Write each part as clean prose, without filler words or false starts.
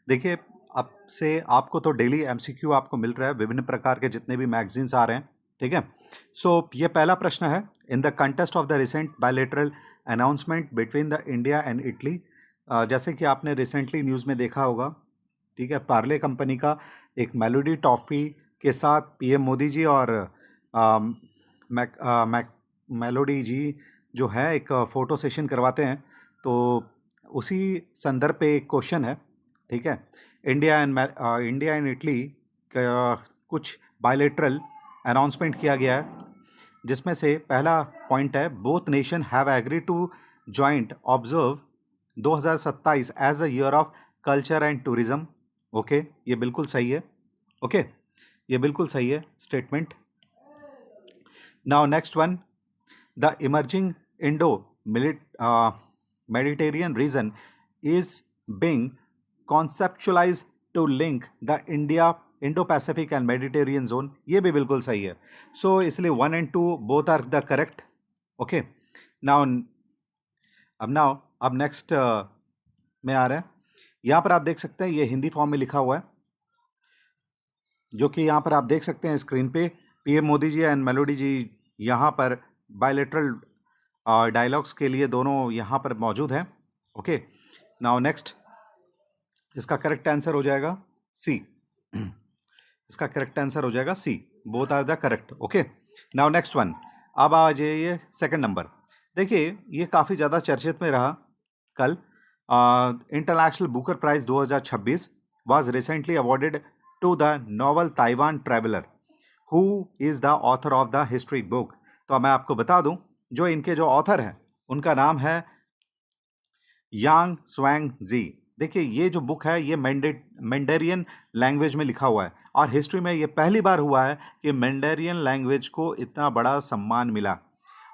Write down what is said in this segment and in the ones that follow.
देखिए, अब से आपको तो डेली एमसीक्यू आपको मिल रहा है, विभिन्न प्रकार के जितने भी मैगजीन्स आ रहे हैं, ठीक है? सो ये पहला प्रश्न है, in the contest of the recent bilateral announcement between the India and Italy. जैसे कि आपने रिसेंटली न्यूज़ में देखा होगा, ठीक है, पार्ले कंपनी का एक मेलोडी टॉफ़ी के साथ पीएम मोदी जी और अम, मैक मैक मेलोडी जी जो है एक फ़ोटो सेशन करवाते हैं। तो उसी संदर्भ पे एक क्वेश्चन है, ठीक है? इंडिया एंड इटली का कुछ बायलैटरल अनाउंसमेंट किया गया है, जिसमें से पहला पॉइंट है, both nation have agreed to joint observe 2027 as a year of culture and tourism. Okay, ये बिल्कुल सही है। ओके, ये बिल्कुल सही है statement. Now next one, the emerging Indo Mediterranean region is being conceptualized to link the Indo-Pacific and Mediterranean zone। ये भी बिल्कुल सही है। सो इसलिए 1 and 2 both are the correct. Okay, now अब नेक्स्ट में आ रहा है। यहाँ पर आप देख सकते हैं, ये हिंदी फॉर्म में लिखा हुआ है, जो कि यहाँ पर आप देख सकते हैं स्क्रीन पे। PM Modi ji and Melody ji यहाँ पर बायलैटरल डायलॉग्स के लिए दोनों यहाँ पर मौजूद हैं। ओके, नाउ नेक्स्ट, इसका करेक्ट आंसर हो जाएगा सी। इसका करेक्ट आंसर हो जाएगा C, both are the correct. Okay, now next one, अब आ जाइए सेकंड नंबर। देखिए, ये काफ़ी ज़्यादा चर्चित में रहा कल। International Booker prize 2026 was recently awarded to the novel Taiwan traveller, who is the author of the history book. तो मैं आपको बता दूं, जो इनके जो ऑथर हैं उनका नाम है यांग स्वांग जी। देखिए, ये जो बुक है ये मैंडेरियन लैंग्वेज में लिखा हुआ है, और हिस्ट्री में ये पहली बार हुआ है कि मैंडेरियन लैंग्वेज को इतना बड़ा सम्मान मिला।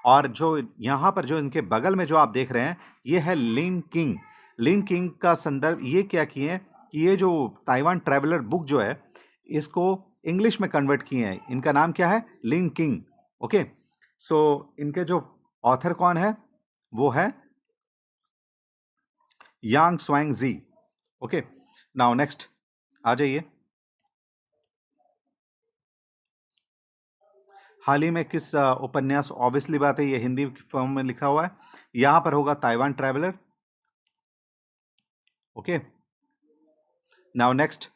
और जो यहाँ पर जो इनके बगल में जो आप देख रहे हैं, ये है लिन किंग। लिन किंग का संदर्भ ये क्या किए हैं कि ये जो ताइवान ट्रैवलर बुक जो है, इसको इंग्लिश में कन्वर्ट किए हैं। इनका नाम क्या है? लिन किंग। ओके, सो इनके जो ऑथर कौन है, वो है यांग स्वांग जी। ओके, नाउ नेक्स्ट आ जाइए। हाल ही में किस उपन्यास, ऑब्वियसली बात है ये हिंदी फॉर्म में लिखा हुआ है, यहां पर होगा Taiwan traveller. Okay, now next,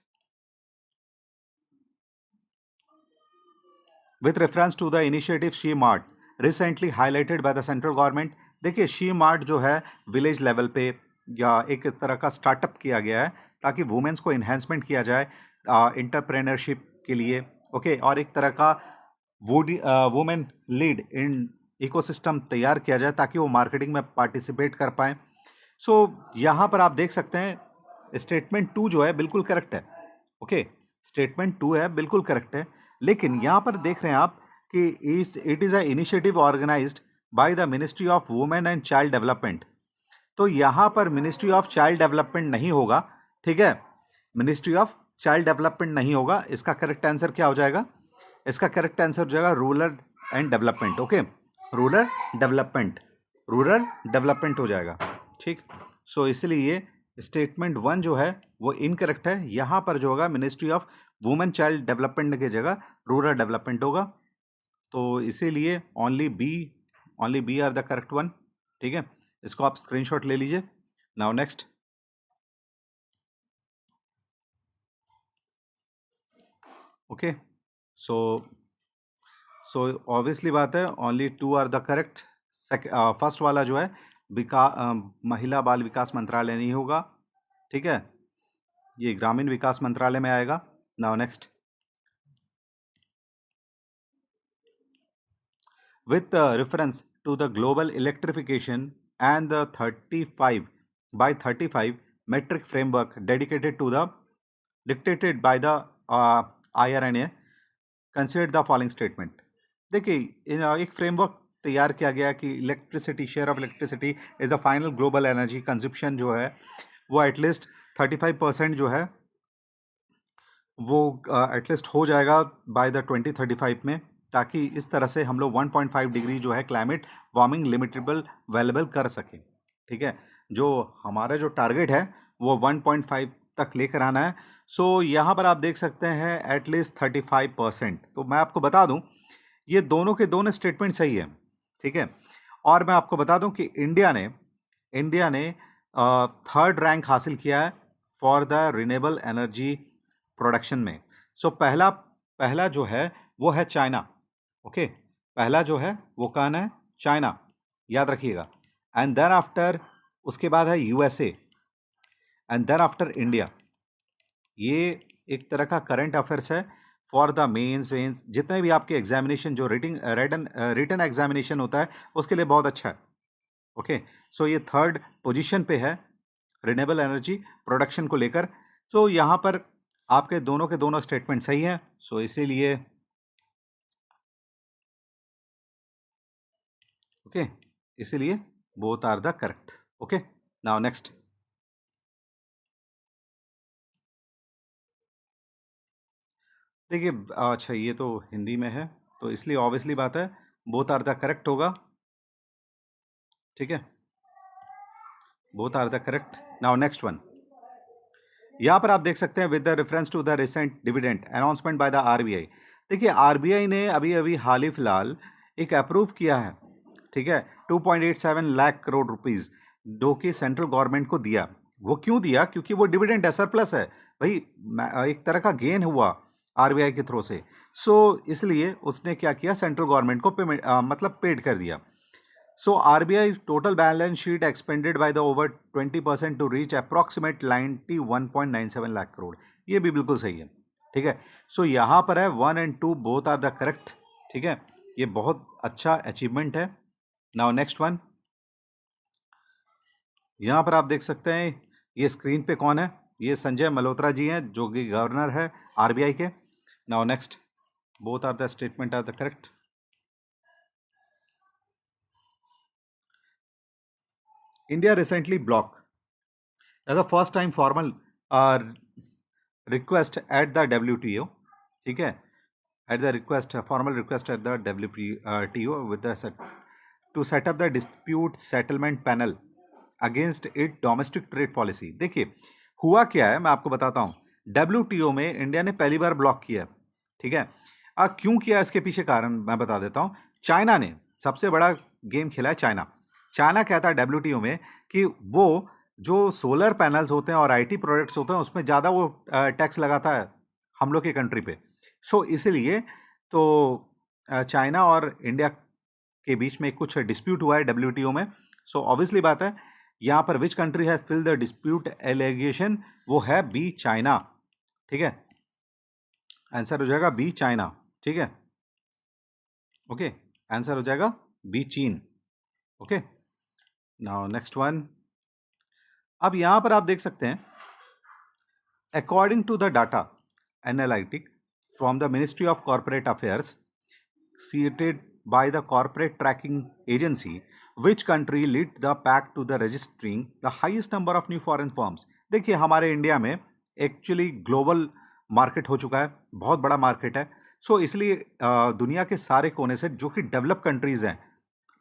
with reference to the initiative she mart recently highlighted by the central government. देखिए, शी मार्ट जो है विलेज लेवल पे या एक तरह का स्टार्टअप किया गया है, ताकि वुमेन्स को इन्हेंसमेंट किया जाए इंटरप्रेन्योरशिप के लिए। ओके, और एक तरह का वुमेन लीड इन इकोसिस्टम तैयार किया जाए, ताकि वो मार्केटिंग में पार्टिसिपेट कर पाएँ। सो यहाँ पर आप देख सकते हैं स्टेटमेंट 2 जो है बिल्कुल करेक्ट है। ओके, स्टेटमेंट 2 है बिल्कुल करेक्ट है, लेकिन यहाँ पर देख रहे हैं आप कि it is a initiative organised by the ministry of women and child development. तो यहाँ पर मिनिस्ट्री ऑफ चाइल्ड डेवलपमेंट नहीं होगा, ठीक है? मिनिस्ट्री ऑफ चाइल्ड डेवलपमेंट नहीं होगा। इसका करेक्ट आंसर क्या हो जाएगा? इसका करेक्ट आंसर हो जाएगा rural and development. Okay, rural development, rural development हो जाएगा, ठीक। सो इसलिए स्टेटमेंट 1 जो है वो इनकरेक्ट है। यहाँ पर जो होगा ministry of women child development की जगह रूरल डेवलपमेंट होगा। तो इसीलिए only B are the correct one, ठीक है? इसको आप स्क्रीनशॉट ले लीजिए। Now next, okay, so obviously बात है, only 2 are the correct. First वाला जो है महिला बाल विकास मंत्रालय नहीं होगा, ठीक है? ये ग्रामीण विकास मंत्रालय में आएगा। Now next, with reference to the global electrification and the 35 by 35 metric framework dictated by the IRNA, consider the following statement। देखिए, एक फ्रेमवर्क तैयार किया गया कि electricity, share of electricity is the final global energy consumption जो है वो at least 35% जो है वो एटलीस्ट हो जाएगा बाय द 2035 में, ताकि इस तरह से हम लोग 1.5 डिग्री जो है क्लाइमेट वार्मिंग लिमिटेबल वेलेबल कर सकें, ठीक है? जो हमारा जो टारगेट है वो 1.5 तक लेकर आना है। सो यहाँ पर आप देख सकते हैं एटलीस्ट 35%। तो मैं आपको बता दूँ ये दोनों के दोनों स्टेटमेंट सही है, ठीक है। और मैं आपको बता दूं कि इंडिया ने थर्ड रैंक हासिल किया है for the renewable energy production में। सो पहला पहला जो है वो है चाइना, ओके। पहला जो है वो कौन है? चाइना, याद रखिएगा। एंड देन आफ्टर उसके बाद है USA and then after India. ये एक तरह का करंट अफेयर्स है फॉर द मेंस वेंस, जितने भी आपके एग्जामिनेशन जो रिटन एग्जामिनेशन होता है उसके लिए बहुत अच्छा है, ओके। सो ये थर्ड पोजीशन पे है रिन्यूएबल एनर्जी प्रोडक्शन को लेकर। तो यहाँ पर आपके दोनों के दोनों स्टेटमेंट सही हैं, सो इसीलिए ओके, इसीलिए both are the correct, okay. Now next, देखिए अच्छा ये तो हिंदी में है तो इसलिए ऑब्वियसली बात है बोथ आर द करेक्ट होगा, ठीक है। Both are the correct. Now next one, यहाँ पर आप देख सकते हैं with the reference to the recent dividend announcement by the RBI. देखिए आरबीआई ने अभी अभी हाल ही फिलहाल एक अप्रूव किया है, ठीक है, 2.87 लाख करोड़ रुपीस जो कि सेंट्रल गवर्नमेंट को दिया। वो क्यों दिया? क्योंकि वो डिविडेंड है, सरप्लस है भाई, एक तरह का गेन हुआ आरबीआई के थ्रू से। सो इसलिए उसने क्या किया, सेंट्रल गवर्नमेंट को पेमेंट मतलब पेड कर दिया। So RBI total balance sheet expanded by the over 20% to reach approximate 91.97 lakh crore. ये भी बिल्कुल सही है, ठीक है। सो यहाँ पर है 1 and 2 both are the correct, ठीक है। ये बहुत अच्छा अचीवमेंट है। नाउ नेक्स्ट वन, यहाँ पर आप देख सकते हैं ये स्क्रीन पे कौन है? ये संजय मल्होत्रा जी हैं जो कि गवर्नर है आरबीआई के। Now next, both are the statement are the correct. India recently blocked as the first time formal uh, request at the WTO, ठीक है, at the request formal request at the WTO with the to set up the dispute settlement panel against its domestic trade policy। देखिए हुआ क्या है मैं आपको बताता हूँ। WTO में इंडिया ने पहली बार ब्लॉक किया, ठीक है। क्यों किया इसके पीछे कारण मैं बता देता हूँ। चाइना ने सबसे बड़ा गेम खेला है। चाइना कहता है WTO में कि वो जो सोलर पैनल्स होते हैं और आईटी प्रोडक्ट्स होते हैं उसमें ज़्यादा वो टैक्स लगाता है हम लोग की कंट्री पे। सो इसीलिए तो चाइना और इंडिया के बीच में कुछ डिस्प्यूट हुआ है WTO में। सो ऑब्वियसली बात है यहाँ पर विच कंट्री है फिल द डिस्प्यूट एलिगेशन, वो है बी चाइना, ठीक है। आंसर हो जाएगा बी चाइना, ठीक है, ओके। आंसर हो जाएगा बी चीन, ओके। नाउ नेक्स्ट वन, अब यहां पर आप देख सकते हैं according to the data analytic from the ministry of corporate affairs cited by the corporate tracking agency, which country lead the pack to the registering the highest number of new foreign firms। देखिए हमारे India में actually global market हो चुका है, बहुत बड़ा market है। सो इसलिए दुनिया के सारे कोने से जो कि डेवलप कंट्रीज़ हैं,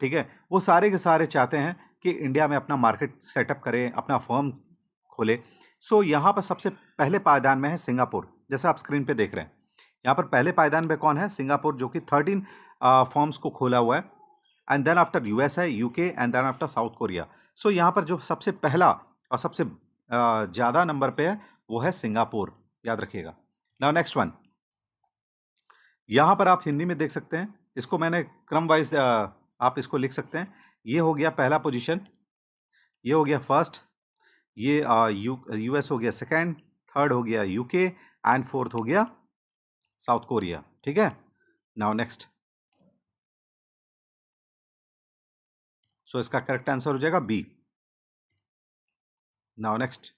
ठीक है, वो सारे के सारे चाहते हैं कि इंडिया में अपना मार्केट सेटअप करें, अपना फर्म खोले। सो यहाँ पर सबसे पहले पायदान में है सिंगापुर, जैसे आप स्क्रीन पे देख रहे हैं। यहाँ पर पहले पायदान पे कौन है? सिंगापुर, जो कि 13 फॉर्म्स को खोला हुआ है। एंड देन आफ्टर यूएस है, UK and then after South Korea. So यहाँ पर जो सबसे पहला और सबसे ज़्यादा नंबर पे है वो है सिंगापुर, याद रखिएगा। नाउ नेक्स्ट वन, यहाँ पर आप हिंदी में देख सकते हैं, इसको मैंने क्रम वाइज आप इसको लिख सकते हैं। ये हो गया पहला पोजीशन, ये हो गया फर्स्ट, ये यूएस हो गया सेकेंड, थर्ड हो गया यूके एंड फोर्थ हो गया साउथ कोरिया, ठीक है। नाउ नेक्स्ट, सो इसका करेक्ट आंसर हो जाएगा B. Now next,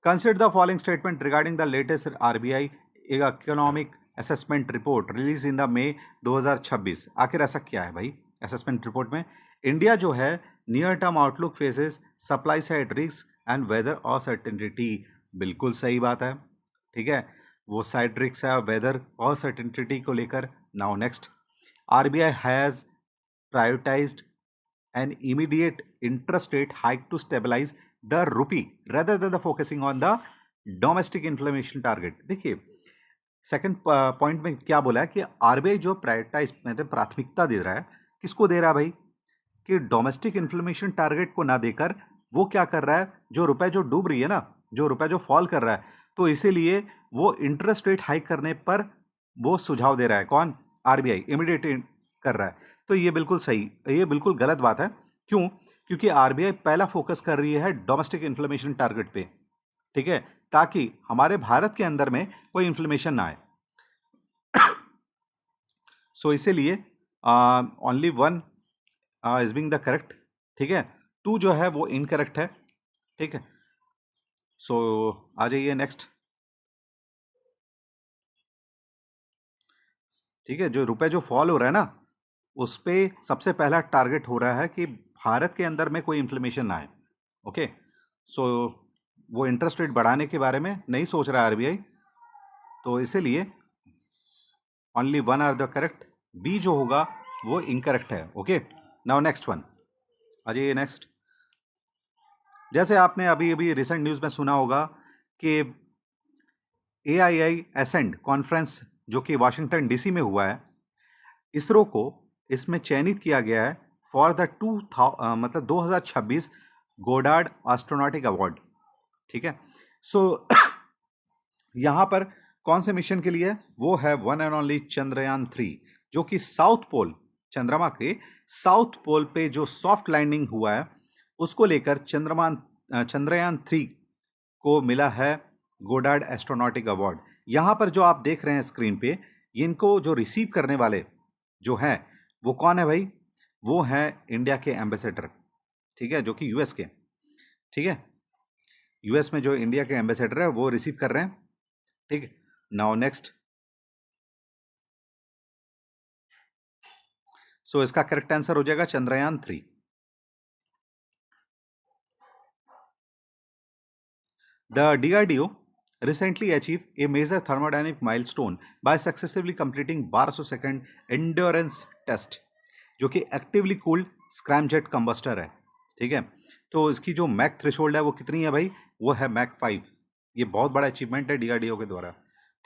consider the following statement regarding the latest RBI economic assessment report release in the May 2026। आखिर ऐसा क्या है भाई असेसमेंट रिपोर्ट में? इंडिया जो है near term outlook faces supply side risk and weather uncertainty. बिल्कुल सही बात है, ठीक है, वो साइड रिस्क है वेदर अनसर्टेनिटी को लेकर। Now next, RBI has prioritised an immediate interest rate hike to stabilize the rupee rather than the focusing on the domestic inflation target. देखिए सेकंड पॉइंट में क्या बोला है कि आरबीआई जो प्रायोरिटाइज मतलब प्राथमिकता दे रहा है, किसको दे रहा है भाई, कि डोमेस्टिक इन्फ्लेमेशन टारगेट को ना देकर वो क्या कर रहा है, जो रुपए जो डूब रही है ना, जो रुपए जो फॉल कर रहा है, तो इसीलिए वो इंटरेस्ट रेट हाइक करने पर वो सुझाव दे रहा है। कौन? आरबीआई इमीडिएट कर रहा है। तो ये बिल्कुल सही, ये बिल्कुल गलत बात है। क्यों? क्योंकि आरबीआई पहला फोकस कर रही है डोमेस्टिक इन्फ्लेमेशन टारगेट पे, ठीक है, ताकि हमारे भारत के अंदर में कोई इन्फ्लेमेशन ना आए। सो इसीलिए only one is being the correct, ठीक है, टू जो है वो इनकरेक्ट है, ठीक है। सो आ जाइए नेक्स्ट, ठीक है। जो रुपए जो फॉल हो रहा है ना, उस पे सबसे पहला टारगेट हो रहा है कि भारत के अंदर में कोई इन्फ्लेमेशन ना आए। ओके, सो वो इंटरेस्ट रेट बढ़ाने के बारे में नहीं सोच रहा है आरबीआई, तो इसीलिए only one are the correct, B जो होगा वो इनकरेक्ट है। ओके, नाउ नेक्स्ट वन आ जाइए नेक्स्ट। जैसे आपने अभी अभी रिसेंट न्यूज़ में सुना होगा कि AII एसेंड कॉन्फ्रेंस जो कि वाशिंगटन डीसी में हुआ है, इसरो को इसमें चयनित किया गया है फॉर द 2026 गोडार्ड एस्ट्रोनॉटिक अवार्ड, ठीक है। सो यहाँ पर कौन से मिशन के लिए? वो है वन एंड ओनली चंद्रयान-3, जो कि साउथ पोल, चंद्रमा के साउथ पोल पे जो सॉफ्ट लैंडिंग हुआ है, उसको लेकर चंद्रयान-3 को मिला है गोडार्ड एस्ट्रोनॉटिक अवार्ड। यहाँ पर जो आप देख रहे हैं स्क्रीन पे, इनको जो रिसीव करने वाले जो हैं वो कौन है भाई? वो हैं इंडिया के एम्बेसडर, ठीक है, जो कि यूएस के, ठीक है, यूएस में जो इंडिया के एम्बेसडर है वो रिसीव कर रहे हैं, ठीक है। नाउ नेक्स्ट, सो इसका करेक्ट आंसर हो जाएगा Chandrayaan-3. The DRDO recently achieved a major thermodynamic milestone by successfully completing 1200 second endurance test, जो कि एक्टिवली कूल्ड स्क्रैमजेट कंबस्टर है, ठीक है। तो इसकी जो मैक थ्रेशोल्ड है वो कितनी है भाई? वो है मैक 5। ये बहुत बड़ा अचीवमेंट है DRDO के द्वारा,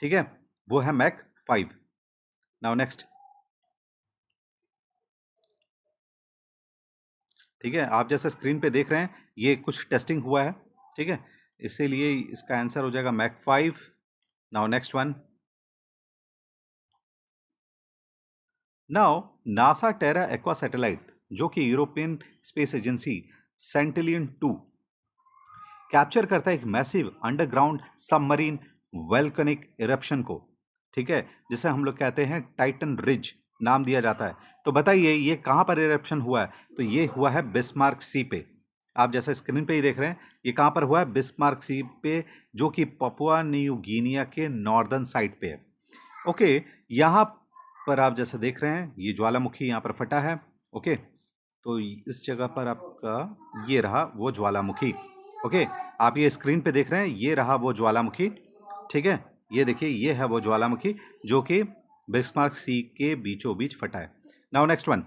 ठीक है, वो है मैक 5। नाउ नेक्स्ट, ठीक है, आप जैसे स्क्रीन पे देख रहे हैं ये कुछ टेस्टिंग हुआ है, ठीक है, इसीलिए इसका आंसर हो जाएगा Mach 5। Now next one, now NASA Terra Aqua satellite, जो कि यूरोपियन स्पेस एजेंसी सेंटिलियन-2 कैप्चर करता है एक massive underground submarine volcanic eruption को, ठीक है, जिसे हम लोग कहते हैं टाइटन रिज नाम दिया जाता है। तो बताइए ये कहाँ पर इरप्शन हुआ है? तो ये हुआ है बिस्मार्क सी पे, आप जैसे स्क्रीन पे ही देख रहे हैं, ये कहाँ पर हुआ है? बिस्मार्क सी पे, जो कि पपुआ न्यू गिनिया के नॉर्दर्न साइड पे है। ओके, यहाँ पर आप जैसे देख रहे हैं ये ज्वालामुखी यहाँ पर फटा है। ओके, तो इस जगह पर आपका ये रहा वो ज्वालामुखी। ओके, आप ये स्क्रीन पे देख रहे हैं, ये रहा वो ज्वालामुखी, ठीक है, ये देखिए ये है वो ज्वालामुखी जो कि बिस्मार्क सी के बीचों बीच फटा है। नाउ नेक्स्ट वन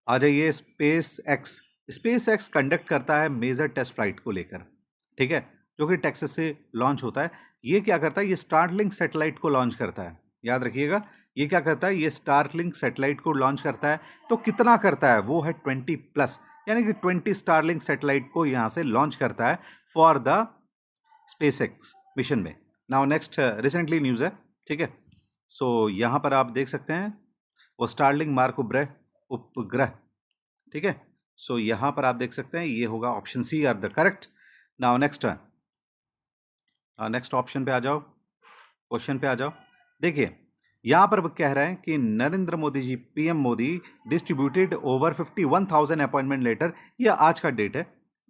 आ जाइए, स्पेस एक्स कंडक्ट करता है मेजर टेस्ट फ्लाइट को लेकर, ठीक है, जो कि टेक्सास से लॉन्च होता है। ये क्या करता है? ये स्टारलिंक सैटेलाइट को लॉन्च करता है, याद रखिएगा, ये क्या करता है? ये स्टारलिंक सैटेलाइट को लॉन्च करता है। तो कितना करता है? वो है 20+, यानी कि 20 स्टारलिंक सैटेलाइट को यहाँ से लॉन्च करता है for the space x mission में। नाउ नेक्स्ट रिसेंटली न्यूज़ है, ठीक है, सो यहाँ पर आप देख सकते हैं वो स्टारलिंक मार्क उपग्रह, ठीक है, सो यहाँ पर आप देख सकते हैं ये होगा option C are the correct. Now next next option पे आ जाओ, क्वेश्चन पे आ जाओ। देखिए यहाँ पर वो कह रहे हैं कि Narendra Modi ji, PM Modi distributed over 51,000 appointment letter, ये आज का डेट है,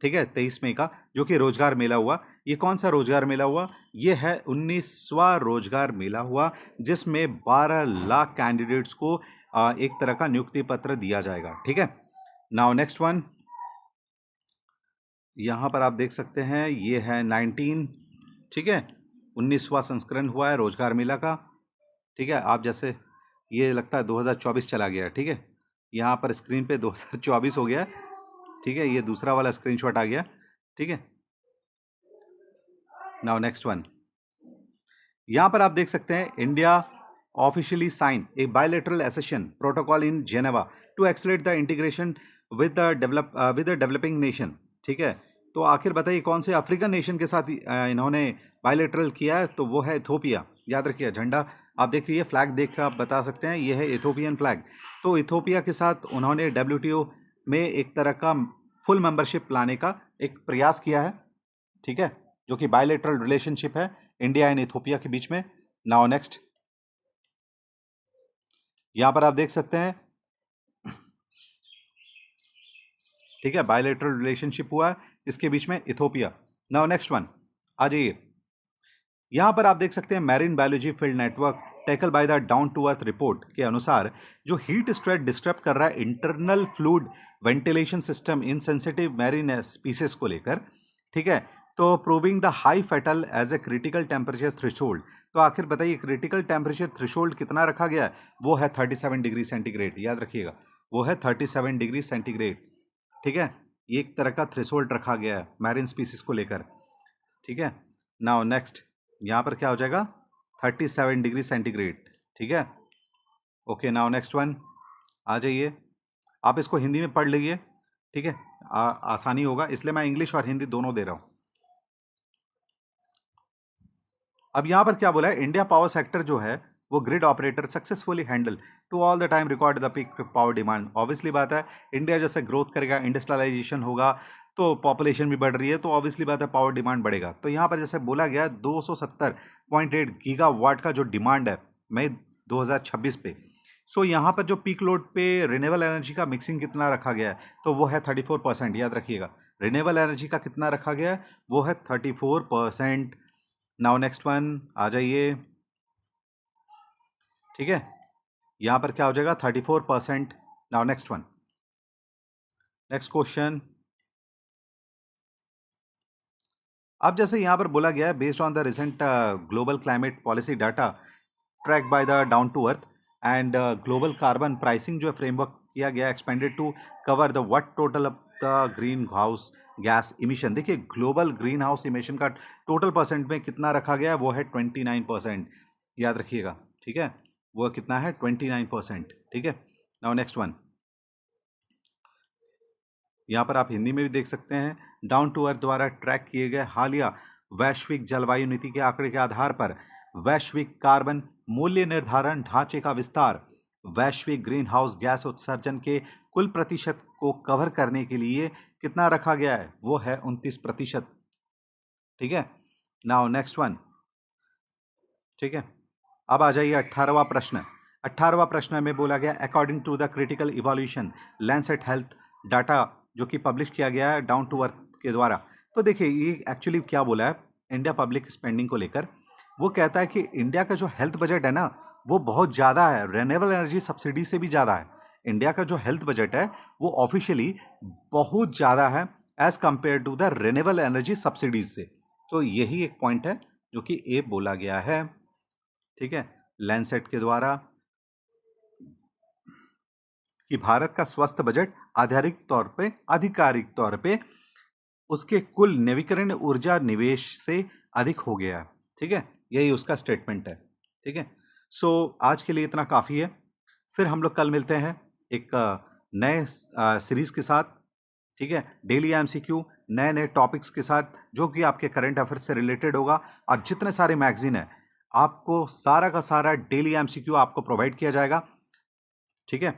ठीक है, 23 मई का, जो कि रोजगार मेला हुआ। ये कौन सा रोजगार मेला हुआ? ये है 19वां रोजगार मेला हुआ, जिसमें 12 लाख कैंडिडेट्स को एक तरह का नियुक्ति पत्र दिया जाएगा, ठीक है। नाउ नेक्स्ट वन, यहाँ पर आप देख सकते हैं ये है 19, ठीक है, 19वां संस्करण हुआ है रोजगार मेला का, ठीक है। आप जैसे ये लगता है 2024 चला गया, ठीक है, यहाँ पर स्क्रीन पे 2024 हो गया, ठीक है, ये दूसरा वाला स्क्रीनशॉट आ गया, ठीक है। नाउ नेक्स्ट वन, यहाँ पर आप देख सकते हैं India officially sign a bilateral accession protocol in Geneva to accelerate the integration with the developing nation, ठीक है। तो आखिर बताइए कौन से अफ्रीकन नेशन के साथ इन्होंने बायलैटरल किया है, तो वो है इथोपिया। याद रखिए, झंडा आप देख लीजिए, फ्लैग देख कर आप बता सकते हैं ये है इथोपियन फ्लैग। तो इथोपिया के साथ उन्होंने WTO में एक तरह का फुल मेंबरशिप लाने का एक प्रयास किया है, ठीक है, जो कि बायलैटरल रिलेशनशिप है इंडिया एंड इथोपिया के बीच में। नाउ नेक्स्ट, यहां पर आप देख सकते हैं, ठीक है, बायलैटरल रिलेशनशिप हुआ है इसके बीच में इथोपिया। नाउ नेक्स्ट वन, आ जाइए, यहां पर आप देख सकते हैं marine biology field network tackle by the down to earth report के अनुसार जो हीट स्ट्रेस डिस्टर्ब कर रहा है internal fluid ventilation system in sensitive marine species को लेकर, ठीक है, तो proving the high fatal as a critical temperature threshold. तो आखिर बताइए क्रिटिकल टेम्परेचर थ्रेशोल्ड कितना रखा गया है, वो है 37 डिग्री सेंटीग्रेड। याद रखिएगा, वो है 37 डिग्री सेंटीग्रेड, ठीक है, ये एक तरह का थ्रेशोल्ड रखा गया है मैरीन स्पीसीज को लेकर, ठीक है। नाउ नेक्स्ट, यहाँ पर क्या हो जाएगा 37 डिग्री सेंटीग्रेड, ठीक है। ओके, नाउ नेक्स्ट वन, आ जाइए, आप इसको हिंदी में पढ़ लीजिए, ठीक है, आसानी होगा, इसलिए मैं इंग्लिश और हिंदी दोनों दे रहा हूँ। अब यहाँ पर क्या बोला है, इंडिया पावर सेक्टर जो है वो grid operator successfully handle to all the time record the peak power demand. Obviously बात है, इंडिया जैसे ग्रोथ करेगा, इंडस्ट्रियलाइजेशन होगा, तो पॉपुलेशन भी बढ़ रही है, तो ऑब्वियसली बात है पावर डिमांड बढ़ेगा। तो यहाँ पर जैसे बोला गया 270.8 गीगावाट का जो डिमांड है मई 2026 पे। सो यहाँ पर जो पीक लोड पे रिन्यूएबल एनर्जी का मिक्सिंग कितना रखा गया है, तो वो है 34%। याद रखिएगा, रिन्यूएबल एनर्जी का कितना रखा गया है, वो है 34%। नाउ नेक्स्ट वन, आ जाइए, ठीक है, यहां पर क्या हो जाएगा 34%। Now next one, next question, अब जैसे यहां पर बोला गया है based on the recent global climate policy data track by the down to earth and global carbon pricing जो फ्रेमवर्क किया गया expanded to cover the what total of the greenhouse gas emission. देखिए global greenhouse emission का total percent में कितना रखा गया है, वो है 29%। याद रखिएगा, ठीक है, वो कितना है 29%, ठीक है। नाउ नेक्स्ट वन, यहाँ पर आप हिंदी में भी देख सकते हैं, डाउन टू अर्थ द्वारा ट्रैक किए गए हालिया वैश्विक जलवायु नीति के आंकड़े के आधार पर वैश्विक कार्बन मूल्य निर्धारण ढांचे का विस्तार वैश्विक ग्रीन हाउस गैस उत्सर्जन के कुल प्रतिशत को कवर करने के लिए कितना रखा गया है, वो है 29%, ठीक है। नाउ नेक्स्ट वन, ठीक है, अब आ जाइए 18वां प्रश्न। 18वां प्रश्न में बोला गया according to the critical evolution Lancet health data जो कि पब्लिश किया गया है डाउन टू अर्थ के द्वारा। तो देखिए ये एक्चुअली क्या बोला है इंडिया पब्लिक स्पेंडिंग को लेकर, वो कहता है कि इंडिया का जो हेल्थ बजट है ना वो बहुत ज़्यादा है, रिन्यूएबल एनर्जी सब्सिडी से भी ज़्यादा है। इंडिया का जो हेल्थ बजट है वो ऑफिशियली बहुत ज़्यादा है as compare to the renewable energy subsidies से। तो यही एक पॉइंट है जो कि ए बोला गया है, ठीक है, लैंसेट के द्वारा, कि भारत का स्वस्थ बजट आधिकारिक तौर पे उसके कुल नवीकरणीय ऊर्जा निवेश से अधिक हो गया है, ठीक है, यही उसका स्टेटमेंट है, ठीक है। सो आज के लिए इतना काफ़ी है, फिर हम लोग कल मिलते हैं एक नए सीरीज के साथ, ठीक है, डेली MCQ नए नए टॉपिक्स के साथ जो कि आपके करंट अफेयर्स से रिलेटेड होगा। और जितने सारे मैगजीन है आपको सारा का सारा डेली MCQ आपको प्रोवाइड किया जाएगा, ठीक है।